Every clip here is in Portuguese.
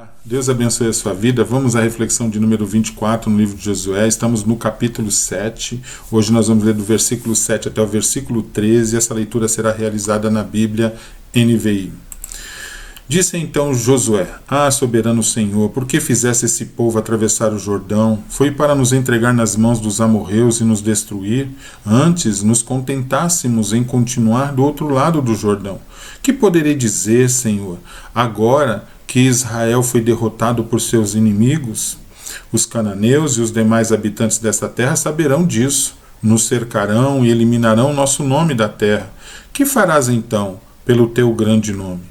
Olá, Deus abençoe a sua vida. Vamos à reflexão de número 24 no livro de Josué. Estamos no capítulo 7. Hoje nós vamos ler do versículo 7 até o versículo 13. Essa leitura será realizada na Bíblia NVI. Disse então Josué: soberano Senhor, por que fizesse esse povo atravessar o Jordão? Foi para nos entregar nas mãos dos amorreus e nos destruir? Antes nos contentássemos em continuar do outro lado do Jordão. Que poderei dizer, Senhor, agora que Israel foi derrotado por seus inimigos? Os cananeus e os demais habitantes desta terra saberão disso. Nos cercarão e eliminarão nosso nome da terra. Que farás então pelo teu grande nome?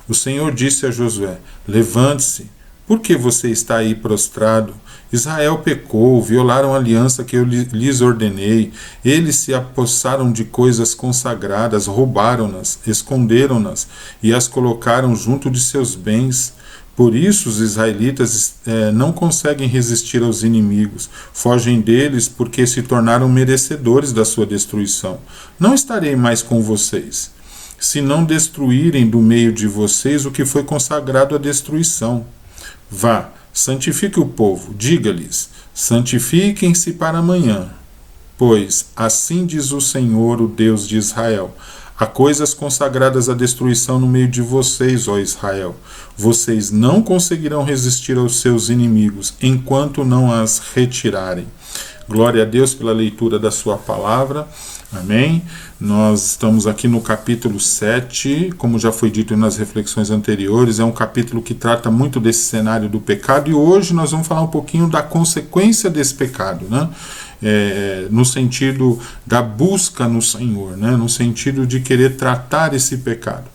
O Senhor disse a Josué: levante-se, por que você está aí prostrado? Israel pecou, violaram a aliança que eu lhes ordenei. Eles se apossaram de coisas consagradas, roubaram-nas, esconderam-nas e as colocaram junto de seus bens. Por isso os israelitas não conseguem resistir aos inimigos. Fogem deles porque se tornaram merecedores da sua destruição. Não estarei mais com vocês, se não destruírem do meio de vocês o que foi consagrado à destruição. Vá, santifique o povo, diga-lhes: santifiquem-se para amanhã, pois assim diz o Senhor, o Deus de Israel: há coisas consagradas à destruição no meio de vocês, ó Israel. Vocês não conseguirão resistir aos seus inimigos enquanto não as retirarem. Glória a Deus pela leitura da sua palavra. Amém? Nós estamos aqui no capítulo 7, como já foi dito nas reflexões anteriores, é um capítulo que trata muito desse cenário do pecado, e hoje nós vamos falar um pouquinho da consequência desse pecado, né? No sentido da busca no Senhor, né? No sentido de querer tratar esse pecado.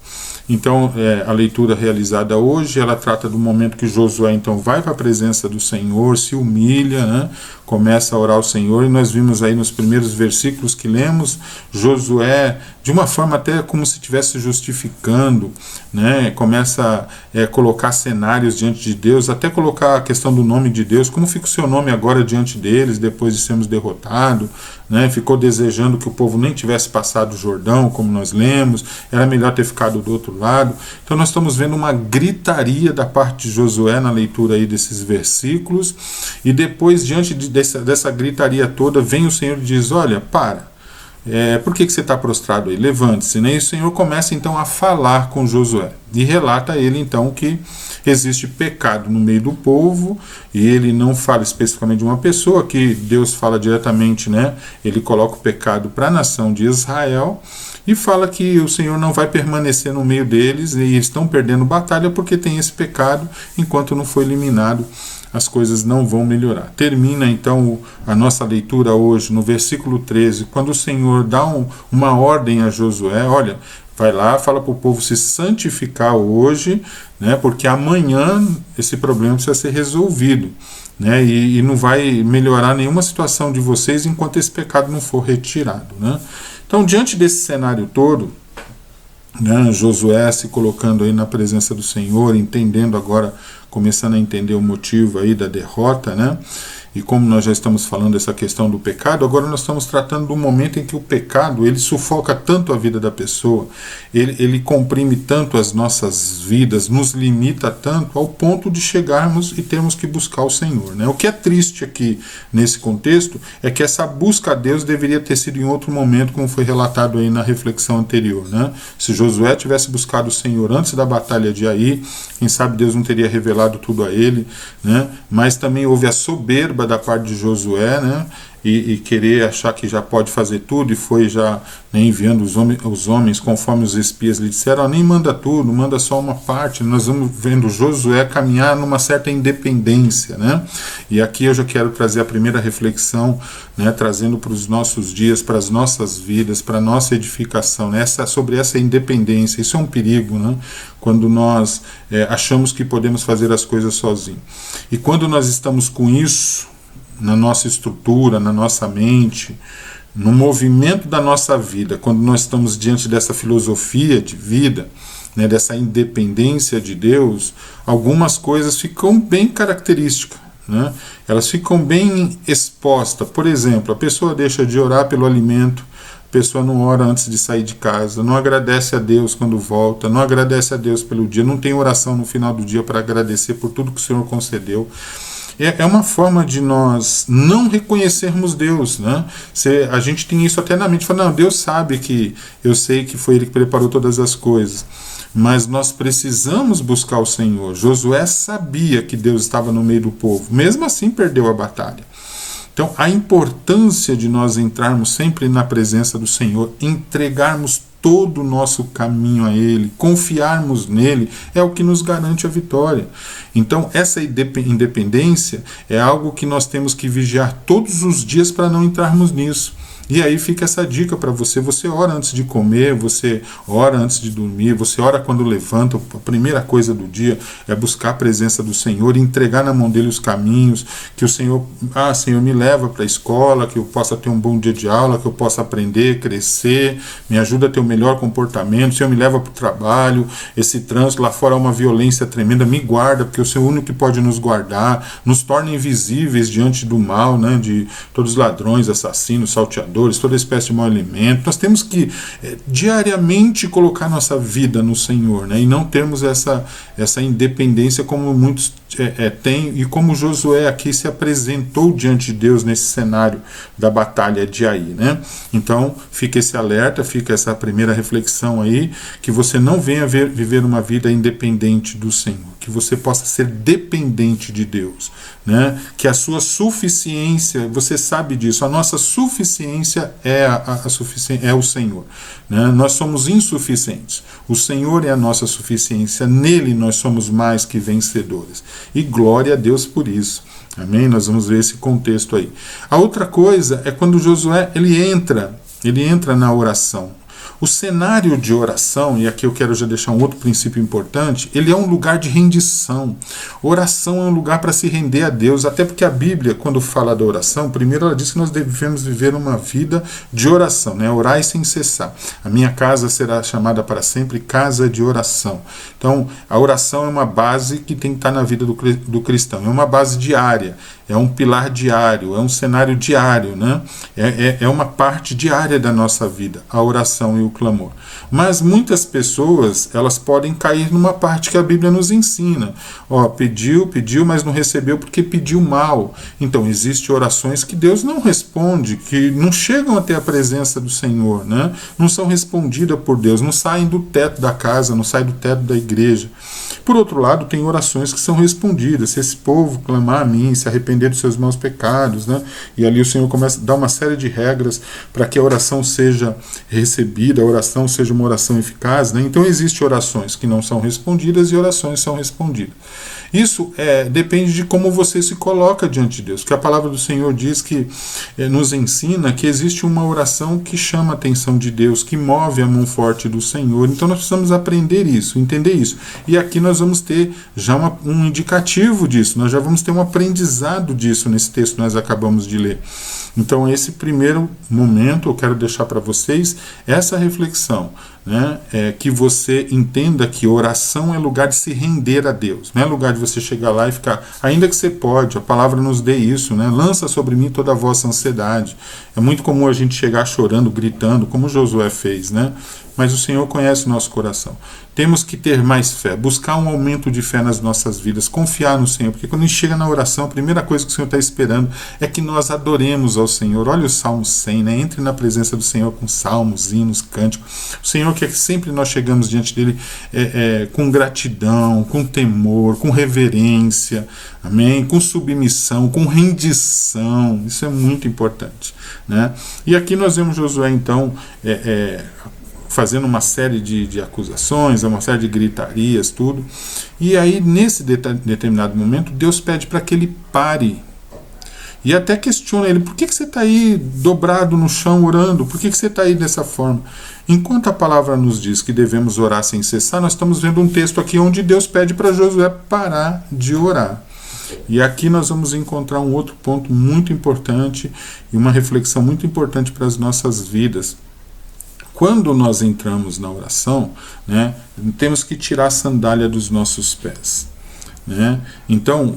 Então, a leitura realizada hoje, ela trata do momento que Josué então vai para a presença do Senhor, se humilha, né? Começa a orar ao Senhor, e nós vimos aí nos primeiros versículos que lemos, Josué, de uma forma até como se estivesse justificando, né? Começa a colocar cenários diante de Deus, até colocar a questão do nome de Deus, como fica o seu nome agora diante deles, depois de sermos derrotados, né? Ficou desejando que o povo nem tivesse passado o Jordão, como nós lemos, era melhor ter ficado do outro lado. Então nós estamos vendo uma gritaria da parte de Josué na leitura aí desses versículos, e depois, diante dessa gritaria toda, vem o Senhor e diz: olha, por que você está prostrado aí? Levante-se, né? E o Senhor começa então a falar com Josué, e relata a ele então que existe pecado no meio do povo, e ele não fala especificamente de uma pessoa, que Deus fala diretamente, né? Ele coloca o pecado para a nação de Israel, e fala que o Senhor não vai permanecer no meio deles, e eles estão perdendo batalha porque tem esse pecado. Enquanto não for eliminado, as coisas não vão melhorar. Termina então a nossa leitura hoje no versículo 13, quando o Senhor dá uma ordem a Josué: olha, vai lá, fala para o povo se santificar hoje, né, porque amanhã esse problema precisa ser resolvido, né, e não vai melhorar nenhuma situação de vocês enquanto esse pecado não for retirado, né. Então, diante desse cenário todo, né, Josué se colocando aí na presença do Senhor, entendendo agora, começando a entender o motivo aí da derrota, né? E como nós já estamos falando dessa questão do pecado, agora nós estamos tratando do momento em que o pecado, ele sufoca tanto a vida da pessoa, ele comprime tanto as nossas vidas, nos limita tanto, ao ponto de chegarmos e termos que buscar o Senhor, né? O que é triste aqui, nesse contexto, é que essa busca a Deus deveria ter sido em outro momento, como foi relatado aí na reflexão anterior, né? Se Josué tivesse buscado o Senhor antes da batalha de Ai, quem sabe Deus não teria revelado tudo a ele, né? Mas também houve a soberba da parte de Josué, né? E querer achar que já pode fazer tudo, e foi já, né, enviando os homens conforme os espias lhe disseram: nem manda tudo, manda só uma parte. Nós vamos vendo Josué caminhar numa certa independência, né? E aqui eu já quero trazer a primeira reflexão, né, trazendo para os nossos dias, para as nossas vidas, para a nossa edificação, né, sobre essa independência. Isso é um perigo, né? Quando nós achamos que podemos fazer as coisas sozinhos. E quando nós estamos com isso na nossa estrutura, na nossa mente, no movimento da nossa vida, quando nós estamos diante dessa filosofia de vida, né, dessa independência de Deus, algumas coisas ficam bem características, né? Elas ficam bem expostas. Por exemplo, a pessoa deixa de orar pelo alimento, a pessoa não ora antes de sair de casa, não agradece a Deus quando volta, não agradece a Deus pelo dia, não tem oração no final do dia para agradecer por tudo que o Senhor concedeu. É uma forma de nós não reconhecermos Deus, né? A gente tem isso até na mente, fala, não, Deus sabe que eu sei que foi Ele que preparou todas as coisas, mas nós precisamos buscar o Senhor. Josué sabia que Deus estava no meio do povo, mesmo assim perdeu a batalha. Então, a importância de nós entrarmos sempre na presença do Senhor, entregarmos todo o nosso caminho a Ele, confiarmos nele, é o que nos garante a vitória. Então, essa independência é algo que nós temos que vigiar todos os dias para não entrarmos nisso. E aí fica essa dica para você. Você ora antes de comer, você ora antes de dormir, você ora quando levanta. A primeira coisa do dia é buscar a presença do Senhor, entregar na mão dele os caminhos, que o Senhor, Senhor, me leva para a escola, que eu possa ter um bom dia de aula, que eu possa aprender, crescer, me ajuda a ter o melhor comportamento. O Senhor me leva para o trabalho, esse trânsito lá fora é uma violência tremenda, me guarda, porque o Senhor é o único que pode nos guardar, nos torna invisíveis diante do mal, né, de todos os ladrões, assassinos, salteadores, toda espécie de mau alimento. Nós temos que diariamente colocar nossa vida no Senhor, né? E não termos essa independência como muitos têm, e como Josué aqui se apresentou diante de Deus nesse cenário da batalha de Ai, né? Então fica esse alerta, fica essa primeira reflexão aí, que você não venha viver uma vida independente do Senhor, que você possa ser dependente de Deus, né? Que a sua suficiência, você sabe disso, a nossa suficiência é o Senhor, né? Nós somos insuficientes, o Senhor é a nossa suficiência, nele nós somos mais que vencedores, e glória a Deus por isso. Amém? Nós vamos ver esse contexto aí. A outra coisa é quando Josué ele entra na oração. O cenário de oração, e aqui eu quero já deixar um outro princípio importante, ele é um lugar de rendição. Oração é um lugar para se render a Deus, até porque a Bíblia, quando fala da oração, primeiro ela diz que nós devemos viver uma vida de oração, né? Orai sem cessar. A minha casa será chamada para sempre casa de oração. Então, a oração é uma base que tem que estar na vida do cristão, é uma base diária, é um pilar diário, é um cenário diário, né? É uma parte diária da nossa vida, a oração e o clamor. Mas muitas pessoas, elas podem cair numa parte que a Bíblia nos ensina. Pediu, mas não recebeu porque pediu mal. Então, existem orações que Deus não responde, que não chegam até a presença do Senhor, né? Não são respondidas por Deus, não saem do teto da casa, não saem do teto da igreja. Por outro lado, tem orações que são respondidas. Se esse povo clamar a mim, se arrepender dos seus maus pecados, né? E ali o Senhor começa a dar uma série de regras para que a oração seja recebida, a oração seja uma oração eficaz, né? Então existem orações que não são respondidas e orações são respondidas. Isso depende de como você se coloca diante de Deus, porque a palavra do Senhor diz que nos ensina que existe uma oração que chama a atenção de Deus, que move a mão forte do Senhor. Então nós precisamos aprender isso, entender isso. E aqui nós vamos ter já um indicativo disso, nós já vamos ter um aprendizado disso nesse texto que nós acabamos de ler. Então esse primeiro momento eu quero deixar para vocês essa reflexão, né? Que você entenda que oração é lugar de se render a Deus, não é lugar de você chegar lá e ficar, ainda que você pode, a palavra nos dê isso, né? Lança sobre mim toda a vossa ansiedade. É muito comum a gente chegar chorando, gritando, como Josué fez, né? Mas o Senhor conhece o nosso coração. Temos que ter mais fé, buscar um aumento de fé nas nossas vidas, confiar no Senhor, porque quando a gente chega na oração, a primeira coisa que o Senhor está esperando é que nós adoremos ao Senhor. Olha o Salmo 100, né? Entre na presença do Senhor com salmos, hinos, cânticos. O Senhor quer que sempre nós chegamos diante dele com gratidão, com temor, com reverência, amém? Com submissão, com rendição. Isso é muito importante, né? E aqui nós vemos Josué, então, fazendo uma série de acusações, uma série de gritarias, tudo. E aí, nesse determinado momento, Deus pede para que ele pare. E até questiona ele, por que você está aí dobrado no chão orando? Por que você está aí dessa forma? Enquanto a palavra nos diz que devemos orar sem cessar, nós estamos vendo um texto aqui onde Deus pede para Josué parar de orar. E aqui nós vamos encontrar um outro ponto muito importante e uma reflexão muito importante para as nossas vidas. Quando nós entramos na oração, né, temos que tirar a sandália dos nossos pés, né? Então,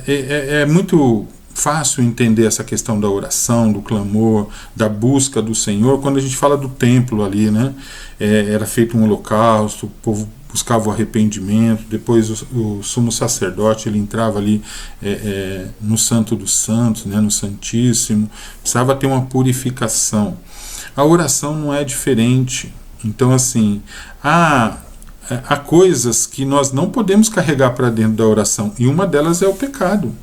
é muito fácil entender essa questão da oração, do clamor, da busca do Senhor, quando a gente fala do templo ali, né? Era feito um holocausto, o povo buscava o arrependimento, depois o sumo sacerdote ele entrava ali no Santo dos Santos, né? No Santíssimo, precisava ter uma purificação. A oração não é diferente. Então, assim, há coisas que nós não podemos carregar para dentro da oração, e uma delas é o pecado.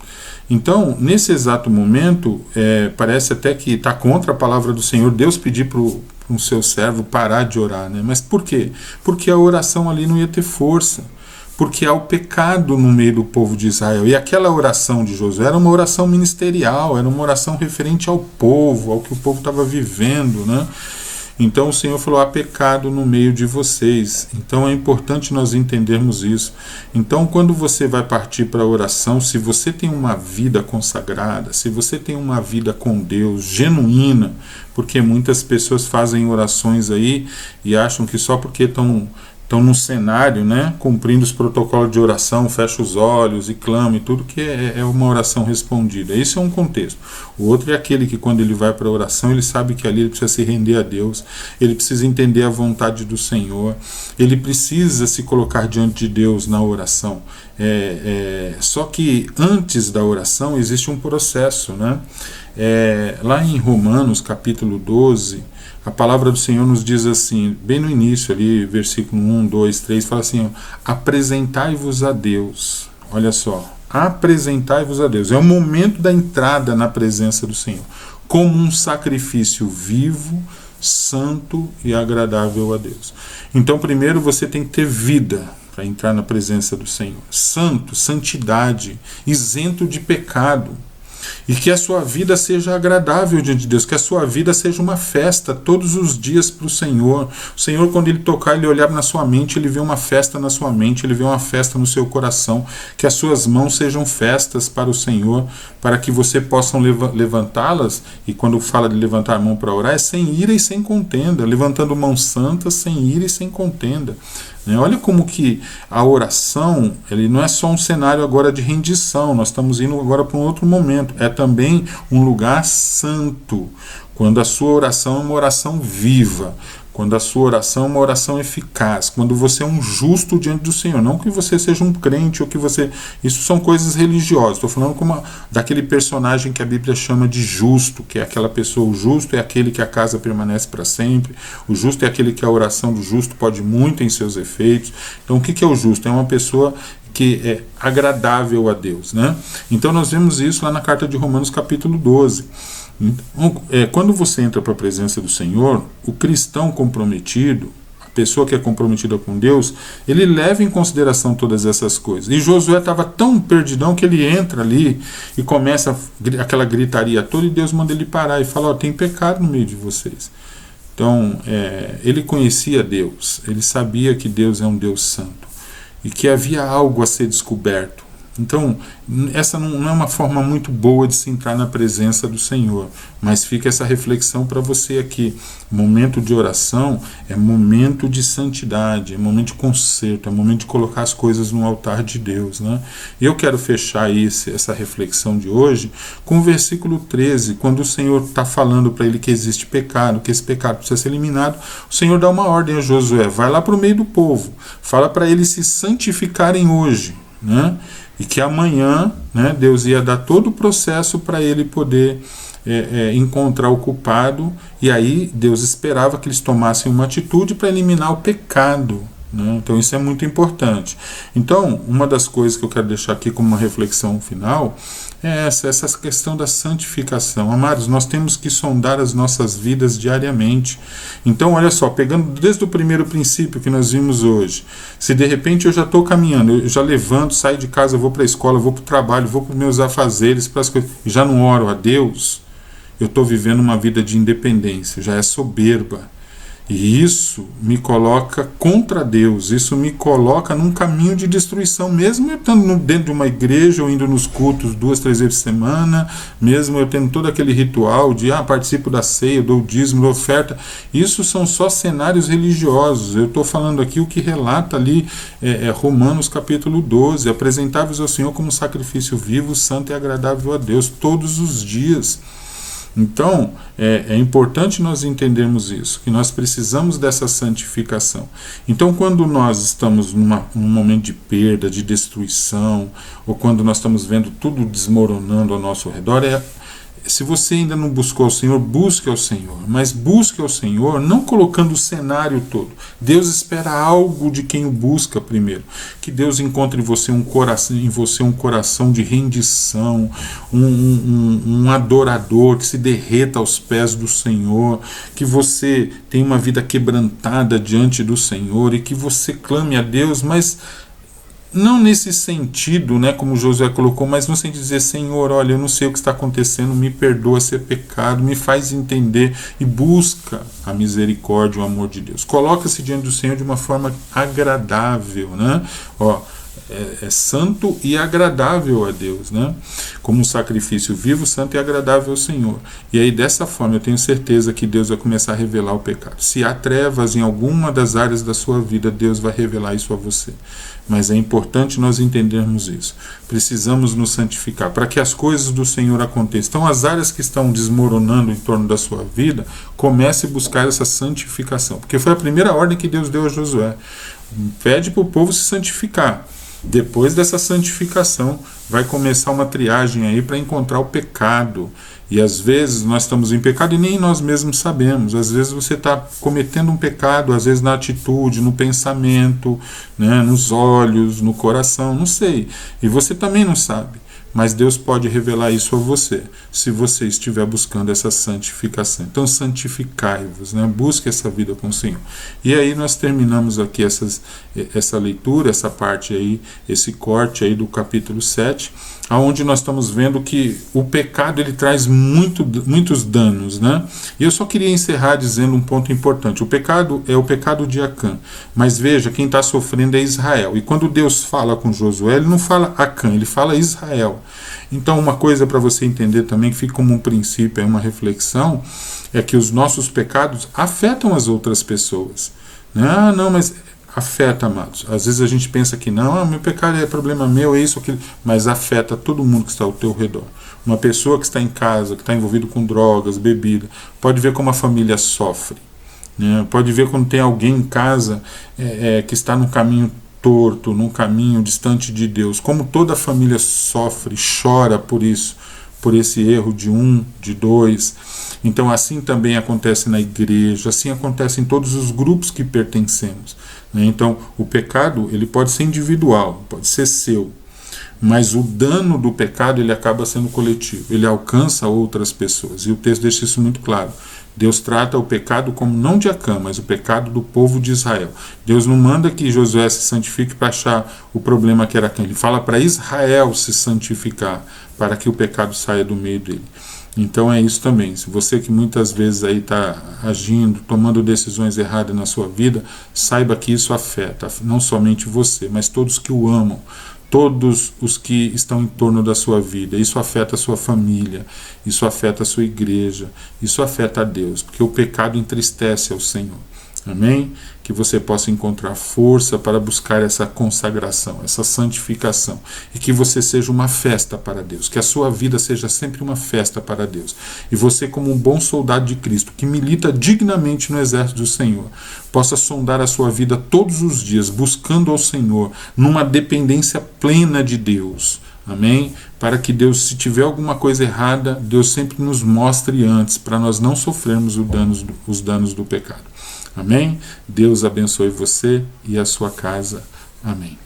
Então, nesse exato momento, parece até que está contra a palavra do Senhor Deus pedir para o seu servo parar de orar, né? Mas por quê? Porque a oração ali não ia ter força, porque há o pecado no meio do povo de Israel. E aquela oração de Josué era uma oração ministerial, era uma oração referente ao povo, ao que o povo estava vivendo, né? Então o Senhor falou: há pecado no meio de vocês. Então é importante nós entendermos isso. Então, quando você vai partir para a oração, se você tem uma vida consagrada, se você tem uma vida com Deus genuína, porque muitas pessoas fazem orações aí e acham que só porque estão no cenário, né, cumprindo os protocolos de oração, fecha os olhos e clama e tudo, que é uma oração respondida. Esse é um contexto. O outro é aquele que, quando ele vai para a oração, ele sabe que ali ele precisa se render a Deus, ele precisa entender a vontade do Senhor, ele precisa se colocar diante de Deus na oração. Só que antes da oração existe um processo, né? Lá em Romanos capítulo 12, a palavra do Senhor nos diz assim, bem no início ali, versículo 1, 2, 3, fala assim: apresentai-vos a Deus. Olha só, apresentai-vos a Deus. É o momento da entrada na presença do Senhor, como um sacrifício vivo, santo e agradável a Deus. Então, primeiro você tem que ter vida para entrar na presença do Senhor. Santo, santidade, isento de pecado. E que a sua vida seja agradável diante de Deus, que a sua vida seja uma festa todos os dias para o Senhor. O Senhor, quando Ele tocar, Ele olhar na sua mente, Ele vê uma festa na sua mente, Ele vê uma festa no seu coração. Que as suas mãos sejam festas para o Senhor, para que você possa levantá-las. E quando fala de levantar a mão para orar, é sem ira e sem contenda, levantando mãos santas, sem ira e sem contenda. Olha como que a oração, ele não é só um cenário agora de rendição, nós estamos indo agora para um outro momento, é também um lugar santo, quando a sua oração é uma oração viva, quando a sua oração é uma oração eficaz, quando você é um justo diante do Senhor, não que você seja um crente ou que você... Isso são coisas religiosas, estou falando daquele personagem que a Bíblia chama de justo, que é aquela pessoa, o justo é aquele que a casa permanece para sempre, o justo é aquele que a oração do justo pode muito em seus efeitos. Então o que é o justo? É uma pessoa que é agradável a Deus, né? Então nós vemos isso lá na carta de Romanos capítulo 12. Quando você entra para a presença do Senhor, o cristão comprometido, a pessoa que é comprometida com Deus, ele leva em consideração todas essas coisas. E Josué estava tão perdidão que ele entra ali e começa aquela gritaria toda, e Deus manda ele parar e fala: tem pecado no meio de vocês. Então, ele conhecia Deus, ele sabia que Deus é um Deus santo e que havia algo a ser descoberto. Então, essa não é uma forma muito boa de se entrar na presença do Senhor, mas fica essa reflexão para você aqui. Momento de oração é momento de santidade, é momento de conserto, é momento de colocar as coisas no altar de Deus, né? E eu quero fechar essa reflexão de hoje com o versículo 13, quando o Senhor está falando para ele que existe pecado, que esse pecado precisa ser eliminado. O Senhor dá uma ordem a Josué: vai lá para o meio do povo, fala para eles se santificarem hoje, né? E que amanhã, né, Deus ia dar todo o processo para ele poder encontrar o culpado, e aí Deus esperava que eles tomassem uma atitude para eliminar o pecado, né? Então isso é muito importante. Então, uma das coisas que eu quero deixar aqui como uma reflexão final é essa questão da santificação. Amados, nós temos que sondar as nossas vidas diariamente. Então, olha só, pegando desde o primeiro princípio que nós vimos hoje, se de repente eu já estou caminhando, eu já levanto, saio de casa, vou para a escola, vou para o trabalho, vou para os meus afazeres, para as coisas, e já não oro a Deus, eu estou vivendo uma vida de independência, já é soberba. E isso me coloca contra Deus, isso me coloca num caminho de destruição, mesmo eu estando dentro de uma igreja, ou indo nos cultos 2, 3 vezes por semana, mesmo eu tendo todo aquele ritual de participo da ceia, dou dízimo, dou oferta. Isso são só cenários religiosos. Eu estou falando aqui o que relata ali Romanos capítulo 12, apresentai-vos ao Senhor como sacrifício vivo, santo e agradável a Deus todos os dias. Então, é importante nós entendermos isso, que nós precisamos dessa santificação. Então, quando nós estamos num momento de perda, de destruição, ou quando nós estamos vendo tudo desmoronando ao nosso redor, se você ainda não buscou o Senhor, busque ao Senhor. Mas busque ao Senhor não colocando o cenário todo. Deus espera algo de quem o busca primeiro. Que Deus encontre em você um coração de rendição, um adorador que se derreta aos pés do Senhor, que você tenha uma vida quebrantada diante do Senhor e que você clame a Deus, mas não nesse sentido, como Josué colocou, mas no sentido de dizer: Senhor, olha, eu não sei o que está acontecendo, me perdoa se é pecado, me faz entender, e busca a misericórdia, o amor de Deus. Coloca-se diante do Senhor de uma forma agradável, é santo e agradável a Deus, como um sacrifício vivo, santo e agradável ao Senhor. E aí, dessa forma, eu tenho certeza que Deus vai começar a revelar o pecado. Se há trevas em alguma das áreas da sua vida, Deus vai revelar isso a você. Mas é importante nós entendermos isso. Precisamos nos santificar para que as coisas do Senhor aconteçam. Então, as áreas que estão desmoronando em torno da sua vida, comece a buscar essa santificação, porque foi a primeira ordem que Deus deu a Josué. Pede para o povo se santificar. Depois dessa santificação, vai começar uma triagem aí para encontrar o pecado. E às vezes nós estamos em pecado e nem nós mesmos sabemos. Às vezes você está cometendo um pecado, às vezes na atitude, no pensamento, nos olhos, no coração, não sei. E você também não sabe. Mas Deus pode revelar isso a você, se você estiver buscando essa santificação. Então, santificai-vos, busque essa vida com o Senhor. E aí nós terminamos aqui essa leitura, essa parte aí, esse corte aí do capítulo 7, onde nós estamos vendo que o pecado ele traz muitos danos. E eu só queria encerrar dizendo um ponto importante. O pecado é o pecado de Acã, mas veja, quem está sofrendo é Israel. E quando Deus fala com Josué, ele não fala Acã, ele fala Israel. Então, uma coisa para você entender também, que fica como um princípio, é uma reflexão, é que os nossos pecados afetam as outras pessoas. Não, mas afeta, amados. Às vezes a gente pensa que não, meu pecado é problema meu, é isso, aquilo, mas afeta todo mundo que está ao teu redor. Uma pessoa que está em casa, que está envolvido com drogas, bebida, pode ver como a família sofre. Pode ver quando tem alguém em casa que está no caminho torto, num caminho distante de Deus, como toda a família sofre, chora por isso, por esse erro de um, de dois. Então assim também acontece na igreja, assim acontece em todos os grupos que pertencemos. Então o pecado ele pode ser individual, pode ser seu, mas o dano do pecado ele acaba sendo coletivo, ele alcança outras pessoas, e o texto deixa isso muito claro. Deus trata o pecado como não de Acã, mas o pecado do povo de Israel. Deus não manda que Josué se santifique para achar o problema que era Acã. Ele fala para Israel se santificar, para que o pecado saia do meio dele. Então é isso também. Se você que muitas vezes aí está agindo, tomando decisões erradas na sua vida, saiba que isso afeta não somente você, mas todos que o amam, todos os que estão em torno da sua vida. Isso afeta a sua família, isso afeta a sua igreja, isso afeta a Deus, porque o pecado entristece ao Senhor. Amém? Que você possa encontrar força para buscar essa consagração, essa santificação, e que você seja uma festa para Deus, que a sua vida seja sempre uma festa para Deus, e você, como um bom soldado de Cristo, que milita dignamente no exército do Senhor, possa sondar a sua vida todos os dias, buscando ao Senhor, numa dependência plena de Deus. Amém? Para que Deus, se tiver alguma coisa errada, Deus sempre nos mostre antes, para nós não sofrermos os danos do pecado. Amém? Deus abençoe você e a sua casa. Amém.